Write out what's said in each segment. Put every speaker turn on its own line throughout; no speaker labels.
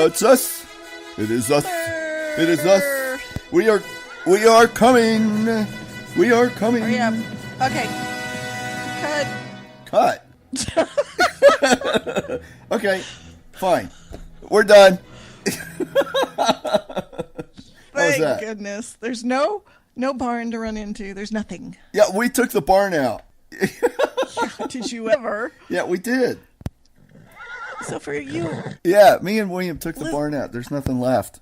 It's us. It is us. It is us. We are coming. We are coming.
Hurry up. Okay.
Cut. Okay. Fine. We're done.
Thank goodness. There's no barn to run into. There's nothing.
Yeah, we took the barn out.
Yeah, did you ever?
Yeah, we did.
So for you.
Yeah, me and William took the barn out. There's nothing left.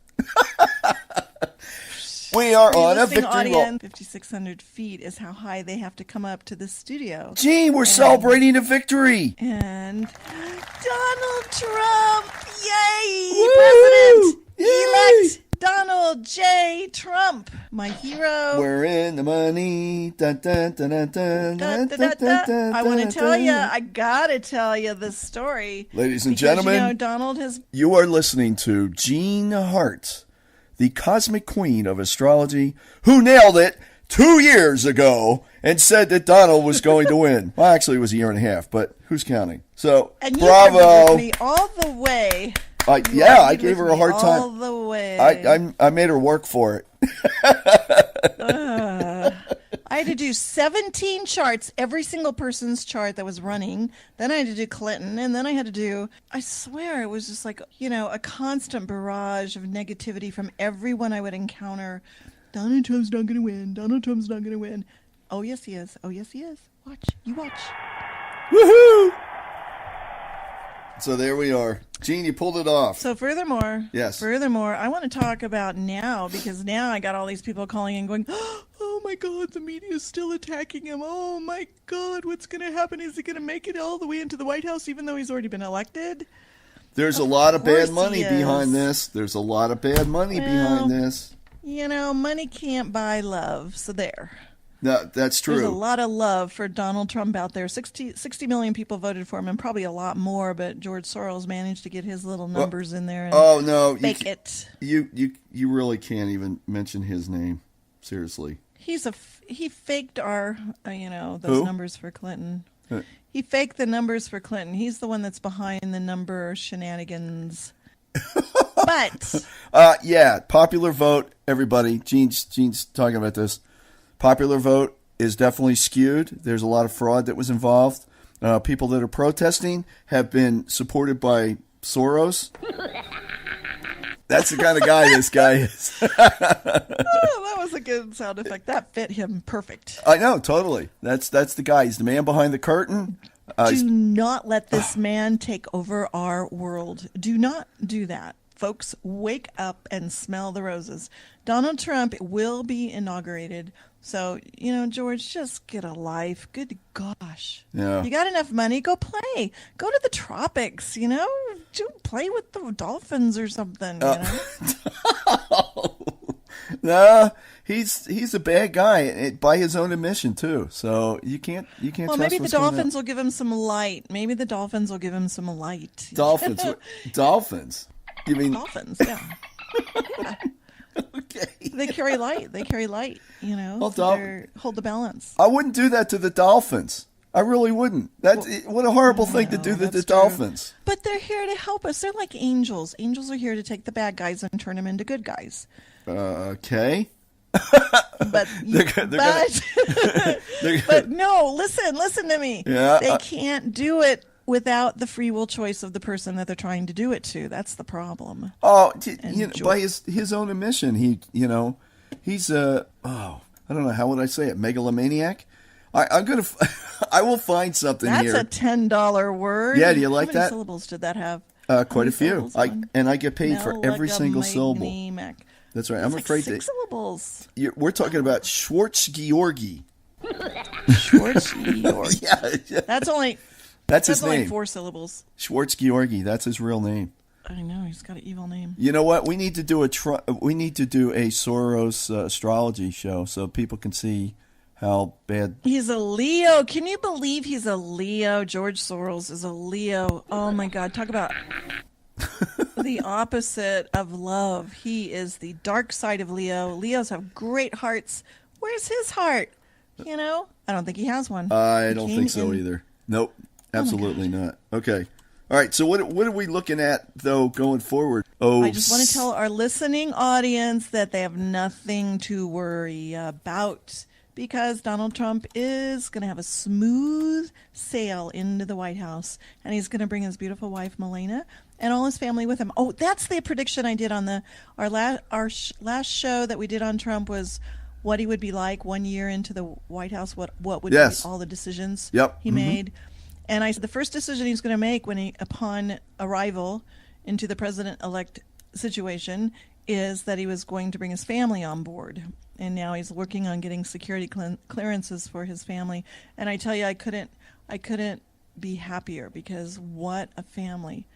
We are on a victory roll.
5,600 feet is how high they have to come up to the studio.
Gee, we're celebrating a victory.
And Donald Trump, yay!
Woo!
President-elect Donald J. Trump, my hero.
We're in the money. Dun, dun, dun, dun, dun, dun, dun, dun, dun,
I want to tell you, I gotta tell you this story.
Ladies and gentlemen,
you know, Donald has...
You are listening to Jean Hart, the cosmic queen of astrology, who nailed it 2 years ago and said that Donald was going to win. Well, actually, it was a year and a half, but who's counting? So,
and
bravo.
You argued with me all the way.
Yeah, I gave her a hard time.
All the way.
I made her work for it.
I had to do 17 charts, every single person's chart that was running. Then I had to do Clinton, and then I had to do, I swear, it was just like, you know, a constant barrage of negativity from everyone I would encounter. Donald Trump's not going to win. Donald Trump's not going to win. Oh, yes, he is. Oh, yes, he is. Watch. You watch.
Woohoo! So there we are. Gene, you pulled it off.
So furthermore, I want to talk about now, because now I got all these people calling and going, oh my God, the media is still attacking him. Oh my God, what's going to happen? Is he going to make it all the way into the White House even though he's already been elected?
There's a lot of bad money behind this. There's a lot of bad money behind this.
You know, money can't buy love, so there.
No, that's true.
There's a lot of love for Donald Trump out there. 60 million people voted for him, and probably a lot more, but George Soros managed to get his little numbers in there and fake it.
You really can't even mention his name. Seriously.
He faked our, those numbers for Clinton. He faked the numbers for Clinton. He's the one that's behind the number shenanigans. But
yeah, popular vote, everybody. Gene's talking about this. Popular vote is definitely skewed. There's a lot of fraud that was involved. People that are protesting have been supported by Soros. That's the kind of guy this guy is.
That was a good sound effect. That fit him perfect.
I know, totally. That's the guy. He's the man behind the curtain.
Do not let this man take over our world. Do not do that. Folks, wake up and smell the roses. Donald Trump will be inaugurated. So, George, just get a life. Good gosh.
Yeah.
You got enough money? Go play. Go to the tropics, play with the dolphins or something,
No, he's a bad guy by his own admission too. So you can't.
Well, maybe the dolphins will give him some light. Maybe the dolphins will give him some light.
Dolphins. Dolphins. You mean
dolphins? Yeah. Yeah.
Okay.
They carry light. Well, hold the balance.
I wouldn't do that to the dolphins. I really wouldn't. What a horrible thing to do to the dolphins.
But they're here to help us. They're like angels. Angels are here to take the bad guys and turn them into good guys.
Okay.
But no, listen to me.
Yeah,
they can't do it without the free will choice of the person that they're trying to do it to. That's the problem.
Oh, by his own admission, he's I don't know, how would I say it? Megalomaniac? I will find something here.
That's a $10 word.
Yeah, do you like that?
How many syllables did that have?
Quite a few. I get paid for every single syllable. That's right. I'm afraid
6 syllables.
We're talking about Schwartz-Georgi.
Schwartz-Georgi.
Yeah.
That's
his name.
Only 4 syllables.
Schwartz-Georgi. That's his real name.
I know, he's got an evil name.
You know what? We need to do a Soros astrology show so people can see how bad.
He's a Leo. Can you believe he's a Leo? George Soros is a Leo. Oh my God! Talk about the opposite of love. He is the dark side of Leo. Leos have great hearts. Where's his heart? I don't think he has one.
I don't think so either. Nope. Absolutely not. Okay. All right. So what are we looking at though going forward? Oh,
I just want to tell our listening audience that they have nothing to worry about because Donald Trump is going to have a smooth sail into the White House, and he's going to bring his beautiful wife Melania and all his family with him. Oh, that's the prediction I did on our last show that we did on Trump was what he would be like 1 year into the White House. What would be all the decisions he made. And I said the first decision he's going to make upon arrival into the president-elect situation is that he was going to bring his family on board. And now he's working on getting security clearances for his family. And I tell you, I couldn't be happier because what a family.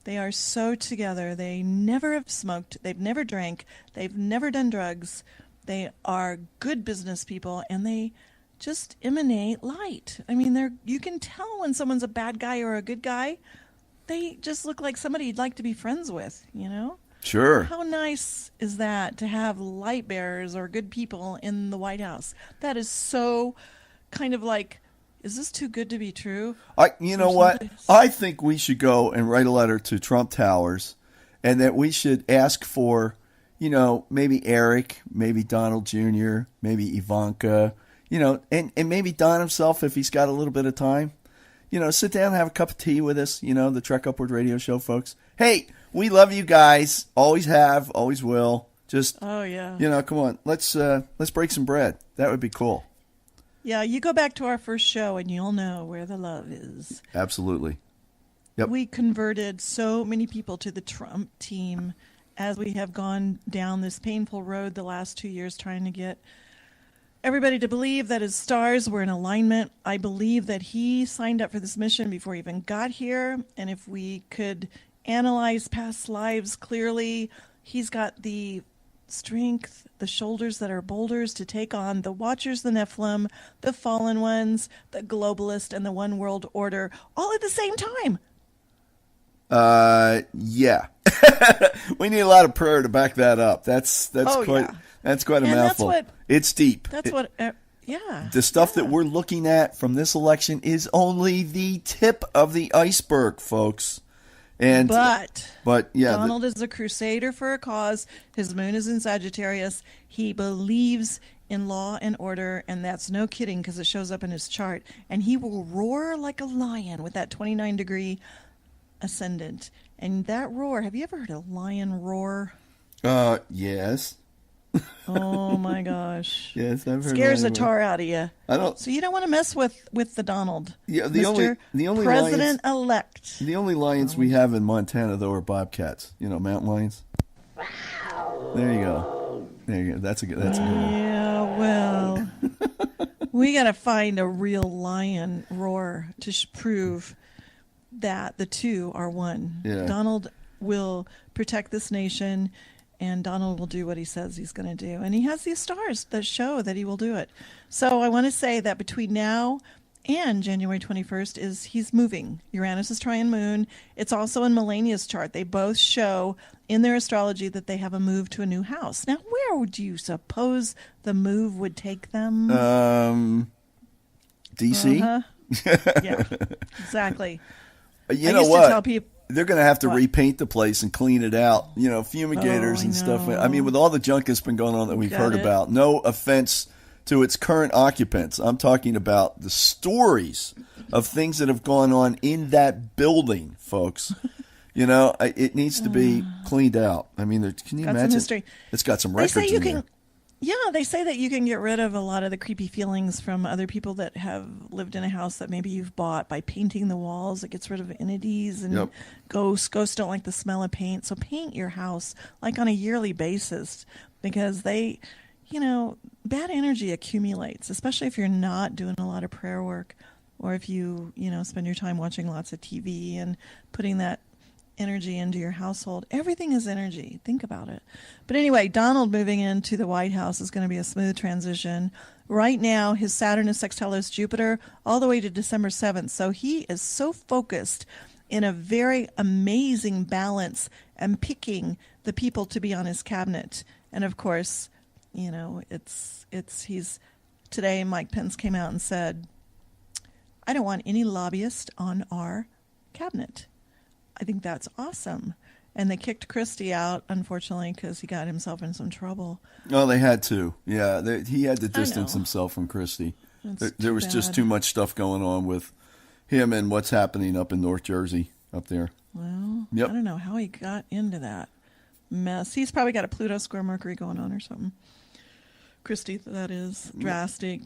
They are so together. They never have smoked. They've never drank. They've never done drugs. They are good business people, and they just emanate light. I mean, you can tell when someone's a bad guy or a good guy. They just look like somebody you'd like to be friends with, you know?
Sure.
How nice is that to have light bearers or good people in the White House? That is so kind of like, is this too good to be true?
You know what? I think we should go and write a letter to Trump Towers, and that we should ask for, maybe Eric, maybe Donald Jr., maybe Ivanka, and maybe Don himself if he's got a little bit of time. Sit down and have a cup of tea with us, the Trek Upward Radio Show folks. Hey, we love you guys. Always have, always will. Just,
oh, yeah.
Come on. Let's break some bread. That would be cool.
Yeah, you go back to our first show and you'll know where the love is.
Absolutely. Yep.
We converted so many people to the Trump team as we have gone down this painful road the last 2 years trying to get everybody to believe that his stars were in alignment. I believe that he signed up for this mission before he even got here. And if we could analyze past lives clearly, he's got the strength, the shoulders that are boulders to take on the Watchers, the Nephilim, the Fallen Ones, the Globalist, and the One World Order all at the same time.
Yeah. We need a lot of prayer to back that up. That's quite a mouthful. It's deep.
Yeah.
The stuff that we're looking at from this election is only the tip of the iceberg, folks. But yeah,
Donald is a crusader for a cause. His moon is in Sagittarius. He believes in law and order, and that's no kidding because it shows up in his chart. And he will roar like a lion with that 29-degree ascendant. And that roar, have you ever heard a lion roar?
Yes.
Oh my gosh!
Yes, I've heard.
Scares the tar out of you.
I don't.
So you don't want to mess with the Donald.
Yeah,
the only president-elect.
The only lions we have in Montana though are bobcats. Mountain lions. There you go. That's a good one.
Yeah, well, we got to find a real lion roar to prove that the two are one.
Yeah.
Donald will protect this nation. And Donald will do what he says he's going to do. And he has these stars that show that he will do it. So I want to say that between now and January 21st he's moving. Uranus is trine Moon. It's also in Melania's chart. They both show in their astrology that they have a move to a new house. Now, where would you suppose the move would take them?
D.C.?
Yeah, exactly.
You know what?
To tell people,
they're going to have to repaint the place and clean it out, fumigators and stuff. I mean, with all the junk that's been going on that we've heard about, no offense to its current occupants. I'm talking about the stories of things that have gone on in that building, folks. It needs to be cleaned out. I mean, can you imagine?
Mystery.
It's got some records in there.
Yeah, they say that you can get rid of a lot of the creepy feelings from other people that have lived in a house that maybe you've bought by painting the walls. It gets rid of entities and ghosts. Ghosts don't like the smell of paint. So paint your house like on a yearly basis because bad energy accumulates, especially if you're not doing a lot of prayer work or if you, spend your time watching lots of TV and putting that energy into your household. Everything is energy. Think about it. But anyway, Donald moving into the White House is going to be a smooth transition. Right now, his Saturn is sextiles Jupiter all the way to December 7th. So he is so focused in a very amazing balance and picking the people to be on his cabinet. And of course, today Mike Pence came out and said, I don't want any lobbyist on our cabinet. I think that's awesome. And they kicked Christie out, unfortunately, because he got himself in some trouble.
Oh, they had to. Yeah, he had to
I
distance
know.
himself from Christie.
That's
There
too
was just
bad.
too much stuff going on with him and what's happening up in North Jersey up there.
Well,
Yep.
I don't know how he got into that mess. He's probably got a Pluto square Mercury going on or something. Christie, that is drastic,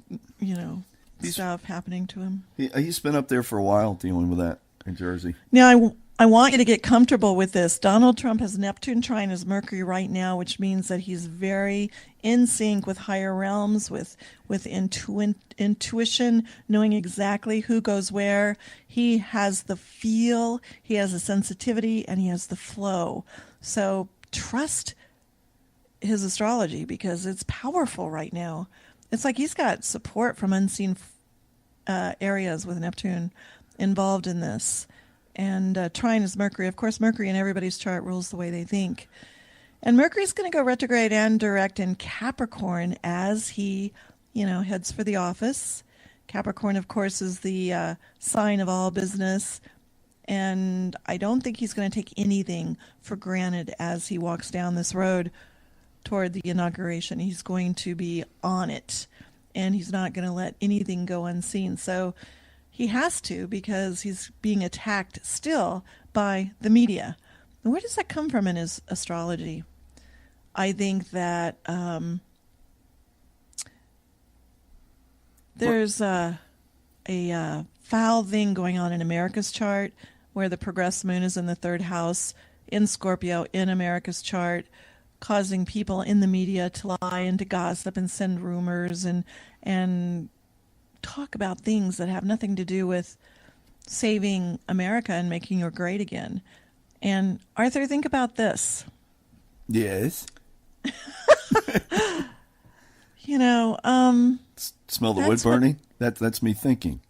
stuff happening to him.
He's been up there for a while dealing with that in Jersey.
Now, I want you to get comfortable with this. Donald Trump has Neptune trine his Mercury right now, which means that he's very in sync with higher realms, with intuition, knowing exactly who goes where. He has the feel, he has the sensitivity, and he has the flow. So trust his astrology because it's powerful right now. It's like he's got support from unseen areas with Neptune involved in this. And trine is Mercury. Of course, Mercury in everybody's chart rules the way they think. And Mercury's going to go retrograde and direct in Capricorn as he, heads for the office. Capricorn, of course, is the sign of all business. And I don't think he's going to take anything for granted as he walks down this road toward the inauguration. He's going to be on it. And he's not going to let anything go unseen. So he has to because he's being attacked still by the media. And where does that come from in his astrology? I think that there's a foul thing going on in America's chart where the progressed moon is in the third house in Scorpio in America's chart, causing people in the media to lie and to gossip and send rumors and talk about things that have nothing to do with saving America and making her great again. And Arthur, think about this.
Yes. Smell the wood
That's what-
burning? That's me thinking.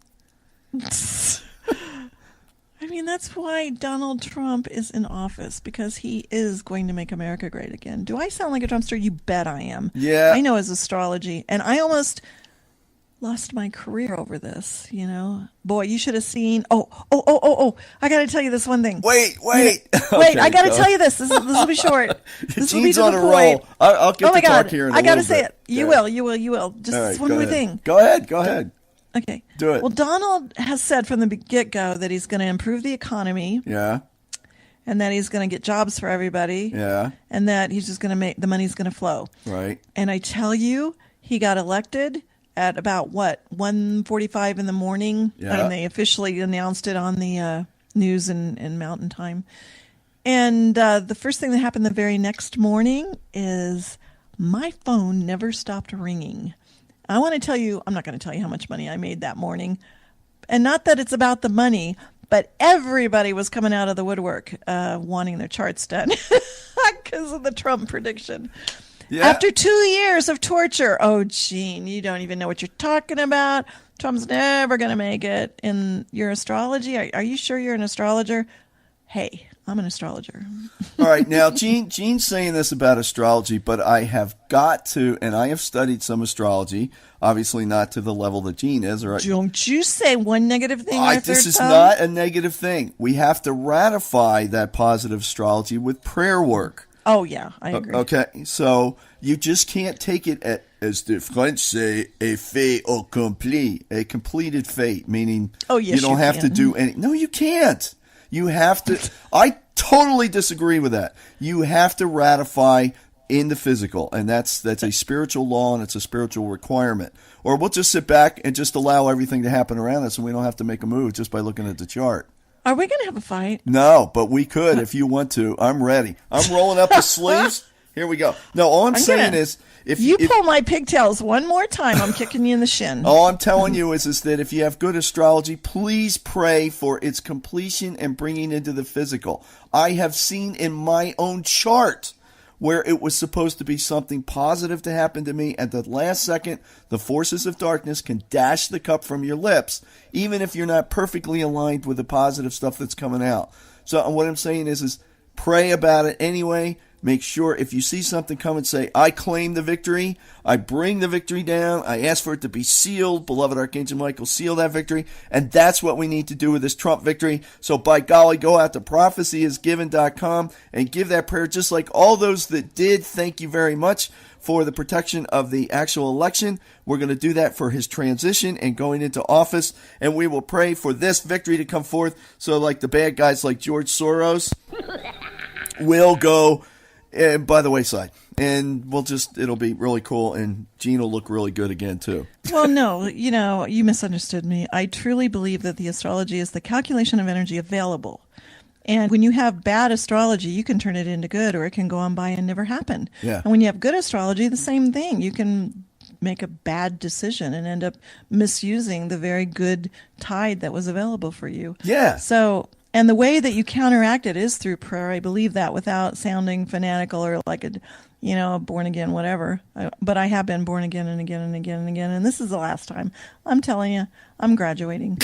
I mean, that's why Donald Trump is in office, because he is going to make America great again. Do I sound like a Trumpster? You bet I am.
Yeah.
I know his astrology, and I almost lost my career over this, Boy, you should have seen. Oh. I got to tell you this one thing.
Wait.
Wait,
Okay,
I got to
go.
tell you this. This will be short. This will be
Gene's
to
on
the
a
point.
roll. I'll get
Oh my
to
God.
talk here in a
I got to
little
say
bit.
it. You
Go
will.
ahead.
You will. Just
All right,
one
go
more
ahead.
thing.
Go ahead.
Okay.
Do it.
Well, Donald has said from the get-go that he's going to improve the economy
Yeah.
and that he's going to get jobs for everybody.
Yeah.
And that he's just going to make the money's going to flow.
Right.
And I tell you, he got elected at about 1:45 in the morning.
Yeah.
And they officially announced it on the news in Mountain Time. And the first thing that happened the very next morning is my phone never stopped ringing. I want to tell you, I'm not going to tell you how much money I made that morning. And not that it's about the money, but everybody was coming out of the woodwork wanting their charts done because of the Trump prediction.
Yeah.
After 2 years of torture, oh, Gene, you don't even know what you're talking about. Trump's never going to make it. In your astrology, are you sure you're an astrologer? Hey, I'm an astrologer.
All right, now Gene's saying this about astrology, but I have got to, and I have studied some astrology, obviously not to the level that Gene is. Or
Don't you say one negative thing, Arthur.
this is
Tom.
not a negative thing. We have to ratify that positive astrology with prayer work.
Oh, yeah, I agree.
Okay, so you just can't take it as the French say, a fait accompli, a completed fate, meaning
Oh, yes,
you don't
you
have to
can.
do any. No, you can't. You have to. I totally disagree with that. You have to ratify in the physical, and that's a spiritual law and it's a spiritual requirement. Or we'll just sit back and just allow everything to happen around us, and we don't have to make a move just by looking at the chart.
Are we going to have a fight?
No, but we could if you want to. I'm ready. I'm rolling up the sleeves. Here we go. No, all I'm saying is, if
You pull my pigtails one more time, I'm kicking you in the shin.
all I'm telling you is that if you have good astrology, please pray for its completion and bringing into the physical. I have seen in my own chart where it was supposed to be something positive to happen to me. At the last second, the forces of darkness can dash the cup from your lips, even if you're not perfectly aligned with the positive stuff that's coming out. So what I'm saying is pray about it anyway. Make sure if you see something, come and say, I claim the victory. I bring the victory down. I ask for it to be sealed. Beloved Archangel Michael, seal that victory. And that's what we need to do with this Trump victory. So by golly, go out to prophecyisgiven.com and give that prayer just like all those that did. Thank you very much for the protection of the actual election. We're going to do that for his transition and going into office. And we will pray for this victory to come forth. So like the bad guys like George Soros will go by the wayside, and it'll be really cool, and Gene will look really good again too.
Well, no, you misunderstood me. I truly believe that the astrology is the calculation of energy available. And when you have bad astrology, you can turn it into good, or it can go on by and never happen.
Yeah.
And when you have good astrology, the same thing. You can make a bad decision and end up misusing the very good tide that was available for you.
Yeah.
So, and the way that you counteract it is through prayer. I believe that, without sounding fanatical or like a born again, whatever. But I have been born again and again and again and again. And this is the last time. I'm telling you, I'm graduating.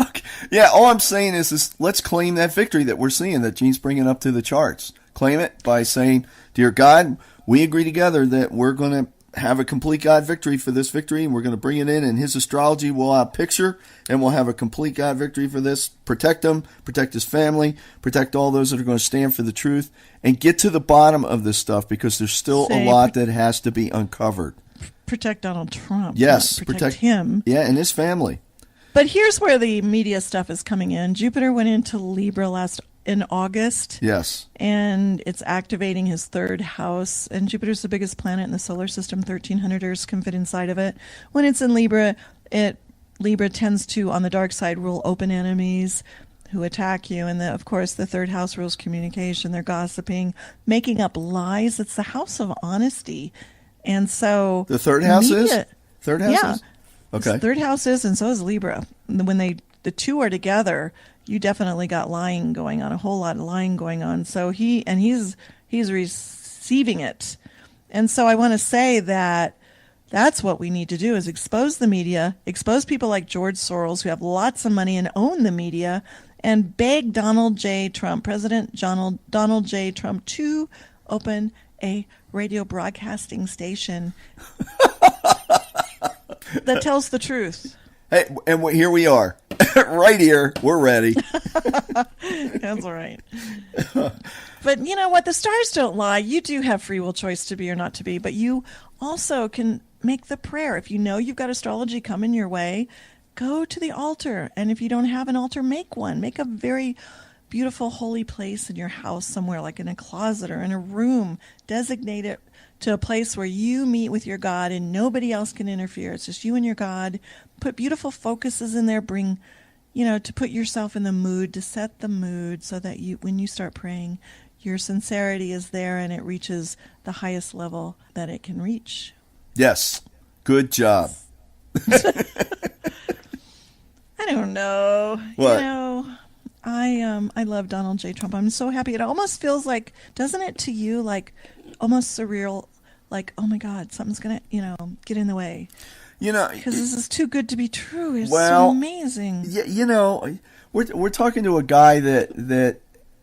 Okay. Yeah, all I'm saying is let's claim that victory that we're seeing, that Gene's bringing up to the charts. Claim it by saying, Dear God, we agree together that we're going to have a complete God victory for this victory. We're going to bring it in, and his astrology will have a picture, and we'll have a complete God victory for this. Protect him, protect his family, protect all those that are going to stand for the truth, and get to the bottom of this stuff, because there's still a lot that has to be uncovered.
Protect Donald Trump.
Yes,
protect him.
Yeah, and his family.
But here's where the media stuff is coming in. Jupiter went into Libra in August.
Yes.
And it's activating his third house. And Jupiter's the biggest planet in the solar system. 1,300 Earths can fit inside of it. When it's in Libra, Libra tends to, on the dark side, rule open enemies who attack you. And of course, the third house rules communication. They're gossiping, making up lies. It's the house of honesty. And so
the third house is? Third house
yeah.
is? Okay.
Third house is, and so is Libra. When the two are together, you definitely got lying going on, a whole lot of lying going on. So he's receiving it. And so I want to say that that's what we need to do, is expose the media, expose people like George Soros, who have lots of money and own the media, and beg Donald J. Trump, President Donald J. Trump, to open a radio broadcasting station that tells the truth.
Hey, and here we are. Right here. We're ready.
That's all right. But you know what? The stars don't lie. You do have free will choice to be or not to be, but you also can make the prayer. If you know you've got astrology coming your way, go to the altar. And if you don't have an altar, make one. Make a very beautiful holy place in your house somewhere, like in a closet or in a room. Designate it to a place where you meet with your God and nobody else can interfere. It's just you and your God. Put beautiful focuses in there. Bring, to put yourself in the mood, to set the mood so that when you start praying, your sincerity is there and it reaches the highest level that it can reach.
Yes. Good job.
I don't know.
What?
I love Donald J. Trump. I'm so happy. It almost feels like, doesn't it to you, like almost surreal, like, oh my God, something's going to, get in the way. Because this is too good to be true. It's so amazing.
Yeah, we're talking to a guy that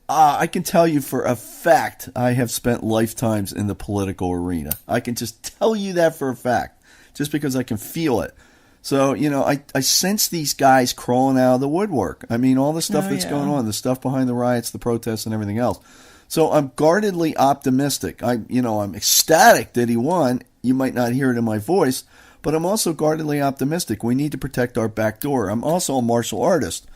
I can tell you for a fact I have spent lifetimes in the political arena. I can just tell you that for a fact, just because I can feel it. So, I sense these guys crawling out of the woodwork. I mean, all the stuff that's going on, the stuff behind the riots, the protests, and everything else. So I'm guardedly optimistic. I'm ecstatic that he won. You might not hear it in my voice, but I'm also guardedly optimistic. We need to protect our back door. I'm also a martial artist.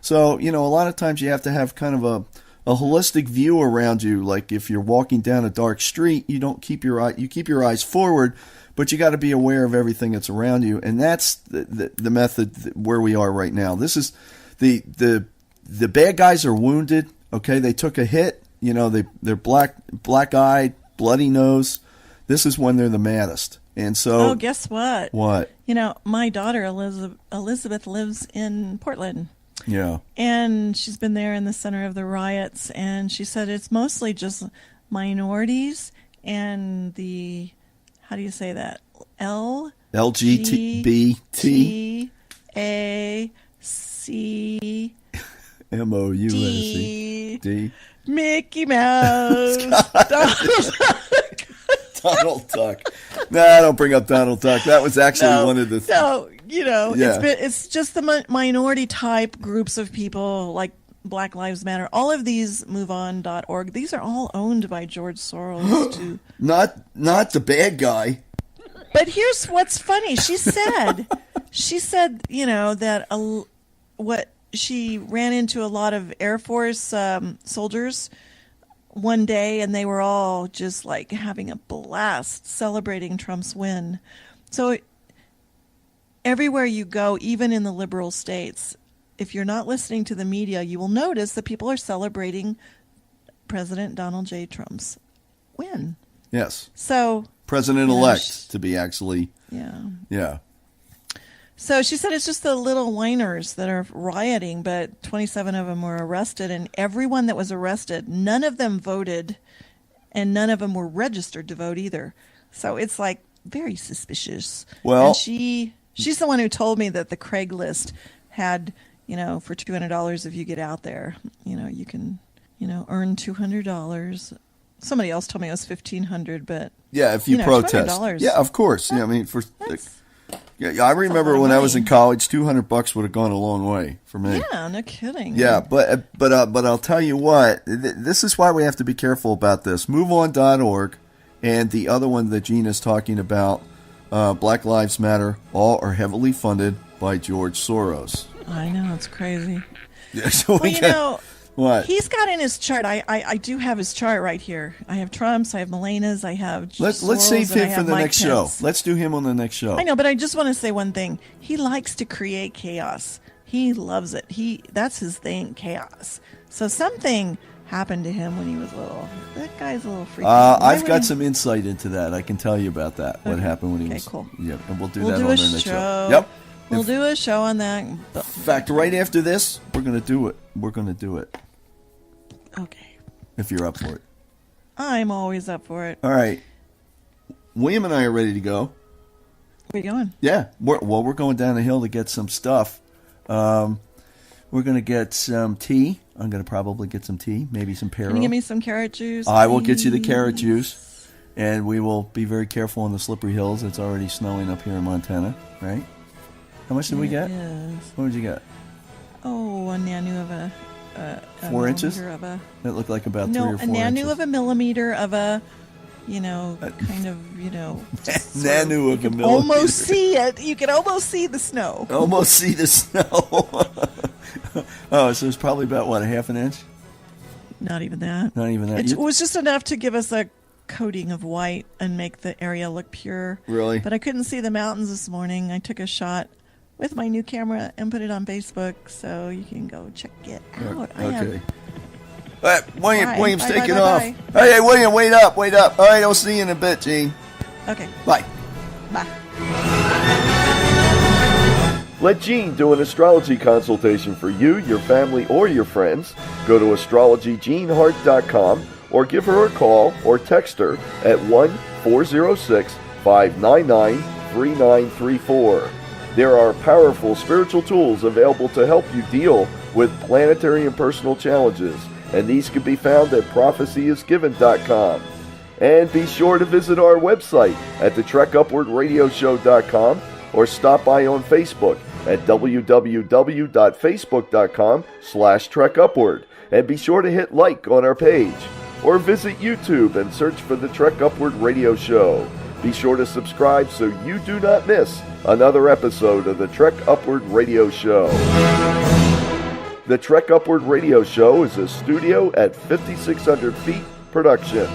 So, a lot of times you have to have kind of a holistic view around you. Like if you're walking down a dark street, you keep your eyes forward, but you got to be aware of everything that's around you. And that's the method where we are right now. This is the bad guys are wounded. Okay. They took a hit, they're black-eyed, bloody nose. This is when they're the maddest. And so,
guess what?
What?
My daughter Elizabeth lives in Portland.
Yeah. And
she's been there in the center of the riots, and she said it's mostly just minorities and the, how do you say that?
LGBT
A C
MOUSE. D.
Mickey Mouse. Donald Duck.
Donald Duck. Nah, don't bring up Donald Duck. That was actually one of the...
No,
Yeah.
it's just the minority type groups of people like Black Lives Matter. All of these MoveOn.org, these are all owned by George Soros too.
Not the bad guy.
But here's what's funny. She said, that what she ran into a lot of Air Force soldiers one day, and they were all just like having a blast celebrating Trump's win. So everywhere you go, even in the liberal states, if you're not listening to the media, you will notice that people are celebrating President Donald J. Trump's win.
Yes.
So
President-elect, to be actually...
Yeah.
Yeah.
So she said it's just the little whiners that are rioting, but 27 of them were arrested, and everyone that was arrested, none of them voted, and none of them were registered to vote either. So it's like very suspicious.
Well,
and she's the one who told me that the Craigslist had, for $200 if you get out there, you can, earn $200. Somebody else told me it was $1,500, but
yeah, if you protest,
$200.
yeah, of course. Yeah, I mean, I remember when I was in college, $200 would have gone a long way for me.
Yeah, no kidding.
Yeah, but I'll tell you what, this is why we have to be careful about this. MoveOn.org and the other one that Gene is talking about, Black Lives Matter, all are heavily funded by George Soros.
I know, it's crazy.
Yeah, so what?
He's got in his chart. I do have his chart right here. I have Trump's, I have Melena's, I have
Let's save him for the
Mike
next
Pence.
show. Let's do him on the next show.
I know, but I just want to say one thing. He likes to create chaos. He loves it. That's his thing, chaos. So something happened to him when he was little. That guy's a little freaky.
I've got some insight into that. I can tell you about that. What happened when he was...
cool.
Yeah, and we'll do
We'll
that
do
on
a
the next show.
show.
Yep.
We'll do a show on that.
In fact, right after this, we're going to do it. We're going to do it.
Okay.
If you're up for it.
I'm always up for it.
All right. William and I are ready to go.
Where you going?
Yeah. We're going down the hill to get some stuff. We're going to get some tea. I'm going to probably get some tea, maybe some Pero.
Can you give me some carrot juice?
I will get you the carrot juice. And we will be very careful on the slippery hills. It's already snowing up here in Montana, right? How much did we get?
Yes.
What did you get?
Oh, a nanu of a
4 inches?
Of a,
That looked like about 3 or 4 inches.
a nanu of a millimeter of a, kind of,
Nanu of a millimeter.
Almost see it. You can almost see the snow.
Almost see the snow. Oh, so it's probably about, what, a half an inch?
Not even that.
Not even that.
It was just enough to give us a coating of white and make the area look pure.
Really?
But I couldn't see the mountains this morning. I took a shot with my new camera and put it on Facebook, so you can go check it out.
Okay. All right, William's
Bye,
taking
bye,
off.
bye.
Hey, William, wait up. All right, I'll see you in a bit, Gene.
Okay.
Bye.
Bye.
Let Gene do an astrology consultation for you, your family, or your friends. Go to astrologygenehart.com or give her a call or text her at 1-406-599-3934. There are powerful spiritual tools available to help you deal with planetary and personal challenges, and these can be found at prophecyisgiven.com. And be sure to visit our website at thetrekkupwardradioshow.com or stop by on Facebook at www.facebook.com/trekupward, and be sure to hit like on our page, or visit YouTube and search for the Trek Upward Radio Show. Be sure to subscribe so you do not miss another episode of the Trek Upward Radio Show. The Trek Upward Radio Show is a studio at 5,600 feet production.